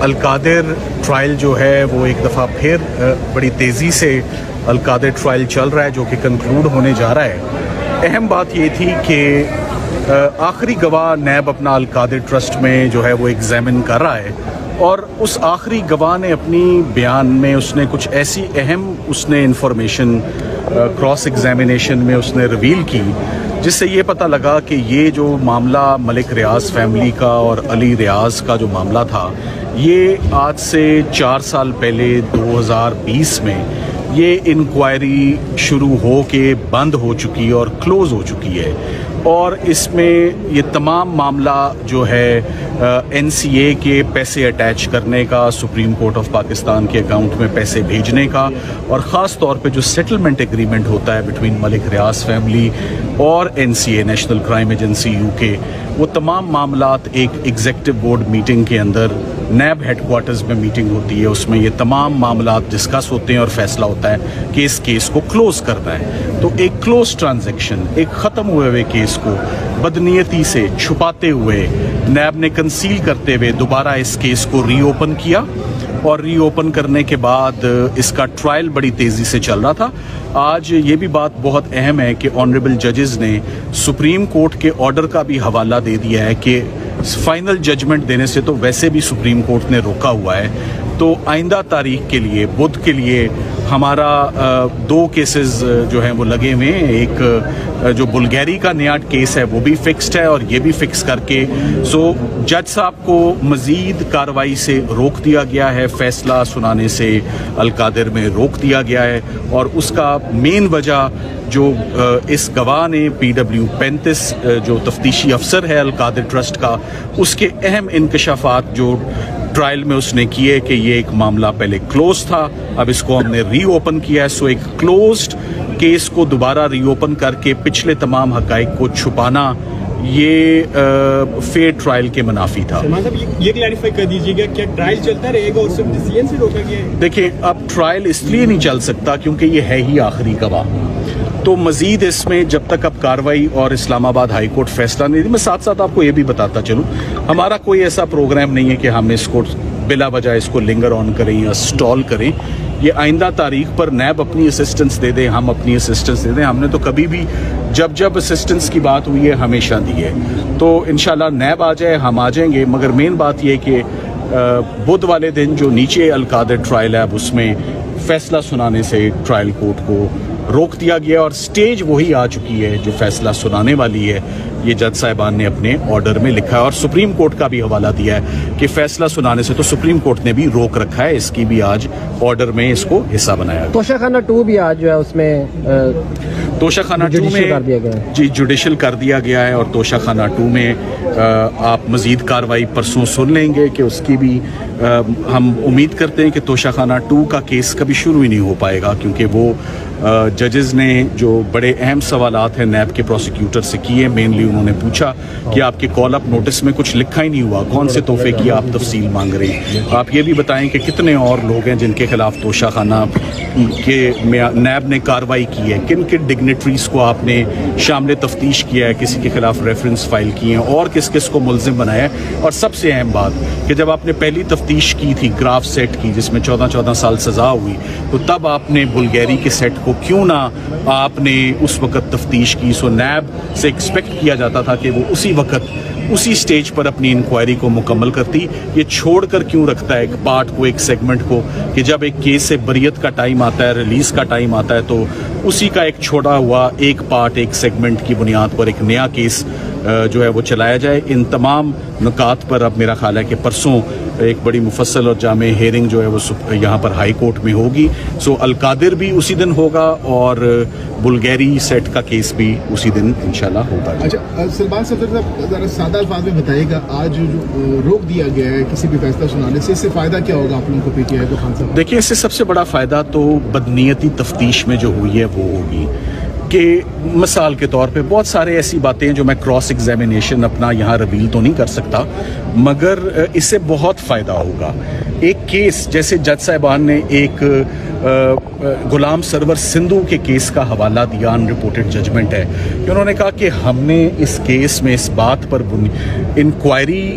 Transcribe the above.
القادر trial جو ہے وہ ایک دفعہ پھر بڑی تیزی سے القادر ٹرائل چل رہا ہے جو کہ کنکلوڈ ہونے جا رہا ہے. اہم بات یہ تھی کہ آخری گواہ نیب اپنا القادر ٹرسٹ میں جو ہے وہ ایگزامن کر رہا ہے اور اس آخری گواہ نے اپنی بیان میں اس نے کچھ ایسی اہم اس نے انفارمیشن کراس ایگزامینیشن میں اس نے ریویل کی جس سے یہ پتہ لگا کہ یہ جو معاملہ ملک ریاض فیملی کا اور علی ریاض کا جو معاملہ تھا یہ آج سے 4 سال پہلے 2020 میں یہ انکوائری شروع ہو کے بند ہو چکی اور کلوز ہو چکی ہے. اور اس میں یہ تمام معاملہ جو ہے این سی اے کے پیسے اٹیچ کرنے کا, سپریم کورٹ آف پاکستان کے اکاؤنٹ میں پیسے بھیجنے کا, اور خاص طور پہ جو سیٹلمنٹ ایگریمنٹ ہوتا ہے بٹوین ملک ریاض فیملی اور N C A national crime agency U K, وہ تمام معاملات ایک ایگزیکٹو بورڈ میٹنگ کے اندر نیب ہیڈ کوارٹرز میں میٹنگ ہوتی ہے. اس میں یہ تمام معاملات ڈسکس ہوتے ہیں اور فیصلہ ہوتا ہے کہ اس کیس کو کلوز کرنا ہے. تو ایک کلوز ٹرانزیکشن, ایک ختم ہوئے ہوئے کیس کو بدنیتی سے چھپاتے ہوئے نیب نے کنسیل کرتے ہوئے دوبارہ اس کیس کو ری اوپن کیا, اور ری اوپن کرنے کے بعد اس کا ٹرائل بڑی تیزی سے چل رہا تھا. آج یہ بھی بات بہت اہم ہے کہ آنریبل ججز نے سپریم کورٹ کے آرڈر کا بھی حوالہ دے دیا ہے کہ فائنل ججمنٹ دینے سے تو ویسے بھی سپریم کورٹ نے روکا ہوا ہے. تو آئندہ تاریخ کے لیے بدھ کے لیے ہمارا 2 کیسز جو ہیں وہ لگے ہوئے ہیں. ایک جو بلگیری کا نیا کیس ہے وہ بھی فکسڈ ہے, اور یہ بھی فکس کر کے جج صاحب کو مزید کارروائی سے روک دیا گیا ہے, فیصلہ سنانے سے القادر میں روک دیا گیا ہے. اور اس کا مین وجہ جو اس گواہ نے PW35 جو تفتیشی افسر ہے القادر ٹرسٹ کا, اس کے اہم انکشافات جو ٹرائل میں اس نے کیے کہ یہ ایک معاملہ پہلے کلوز تھا, اب اس کو ہم نے ری اوپن کیا ہے. سو ایک کلوزڈ کیس کو دوبارہ ری اوپن کر کے پچھلے تمام حقائق کو چھپانا یہ فیئر ٹرائل کے منافی تھا. یہ کلیریفائی کر دیجیے گا کیا ٹرائل چلتا رہے گا اور صرف ڈیسیژن سے روکا گیا ہے؟ دیکھیں, اب ٹرائل اس لیے نہیں چل سکتا کیونکہ یہ ہے ہی آخری گواہ. تو مزید اس میں جب تک اب کارروائی اور اسلام آباد ہائی کورٹ فیصلہ نہیں دی, میں ساتھ ساتھ آپ کو یہ بھی بتاتا چلوں ہمارا کوئی ایسا پروگرام نہیں ہے کہ ہم اس کو بلا وجہ اس کو لنگر آن کریں یا سٹال کریں. یہ آئندہ تاریخ پر نیب اپنی اسسٹنس دے دیں, ہم اپنی اسسٹنس دے دیں. ہم نے تو کبھی بھی جب اسسٹنس کی بات ہوئی ہے ہمیشہ دی ہے. تو انشاءاللہ نیب آ جائے ہم آ جائیں گے, مگر مین بات یہ کہ بدھ والے دن جو نیچے القادر ٹرائل ہے اب اس میں فیصلہ سنانے سے ٹرائل کورٹ کو روک دیا گیا, اور سٹیج وہی آ چکی ہے جو فیصلہ سنانے والی ہے. یہ جج صاحبان نے اپنے آرڈر میں لکھا ہے اور سپریم کورٹ کا بھی حوالہ دیا ہے کہ فیصلہ سنانے سے تو سپریم کورٹ نے بھی روک رکھا ہے, اس کی بھی آج آرڈر میں اس کو حصہ بنایا. توشہ خانہ 2 بھی آج جو ہے اس میں توشہ خانہ 2 میں جی جوڈیشل کر دیا گیا ہے, اور توشہ خانہ 2 میں آپ مزید کارروائی پرسوں سن لیں گے کہ اس کی بھی ہم امید کرتے ہیں کہ توشہ خانہ 2 کا کیس کبھی شروع ہی نہیں ہو پائے گا, کیونکہ وہ ججز نے جو بڑے اہم سوالات ہیں نیب کے پروسیکیوٹر سے کیے. مینلی انہوں نے پوچھا کہ آپ کے کال اپ نوٹس میں کچھ لکھا ہی نہیں ہوا, کون سے تحفے کی آپ تفصیل مانگ رہے ہیں, آپ یہ بھی بتائیں کہ کتنے اور لوگ ہیں جن کے خلاف توشہ خانہ کے نیب نے کارروائی کی ہے, کن کن ڈگنیٹریز کو آپ نے شامل تفتیش کیا ہے, کسی کے خلاف ریفرنس فائل کیے ہیں, اور کس کس کو ملزم بنایا ہے. اور سب سے اہم بات کہ جب آپ نے پہلی تفتیش کی تھی گراف سیٹ کی جس میں 14 سال سزا ہوئی, تو تب آپ نے بلگیری کے سیٹ کو کیوں نہ آپ نے اس وقت تفتیش کی. سو نیب سے ایکسپیکٹ کیا جاتا تھا کہ وہ اسی وقت اسی سٹیج پر اپنی انکوائری کو مکمل کرتی. یہ چھوڑ کر کیوں رکھتا ہے ایک پارٹ کو, ایک سیگمنٹ کو, کہ جب ایک کیس سے بریت کا ٹائم آتا ہے, ریلیز کا ٹائم آتا ہے, تو اسی کا ایک چھوڑا ہوا ایک پارٹ, ایک سیگمنٹ کی بنیاد پر ایک نیا کیس جو ہے وہ چلایا جائے. ان تمام نکات پر اب میرا خیال ہے کہ پرسوں ایک بڑی مفصل اور جامع ہیئرنگ جو ہے وہ یہاں پر ہائی کورٹ میں ہوگی. سو القادر بھی اسی دن ہوگا اور بلگیری سیٹ کا کیس بھی اسی دن انشاءاللہ ہوگا. اچھا سلمان صدر صاحب ذرا سادہ الفاظ میں بتائیے گا, آج جو روک دیا گیا ہے کسی بھی فیصلہ سنانے سے, اس سے فائدہ کیا ہوگا آپ لوگوں کو PTI کو؟ خان صاحب دیکھیے, اس سے سب سے بڑا فائدہ تو بدنیتی تفتیش میں جو ہوئی ہے وہ ہوگی کہ مثال کے طور پہ بہت سارے ایسی باتیں ہیں جو میں کراس ایگزامینیشن اپنا یہاں ریویل تو نہیں کر سکتا, مگر اس سے بہت فائدہ ہوگا. ایک کیس جیسے جج صاحبان نے ایک غلام سرور سندھو کے کیس کا حوالہ دیا, ان رپورٹڈ ججمنٹ ہے, کہ انہوں نے کہا کہ ہم نے اس کیس میں اس بات پر انکوائری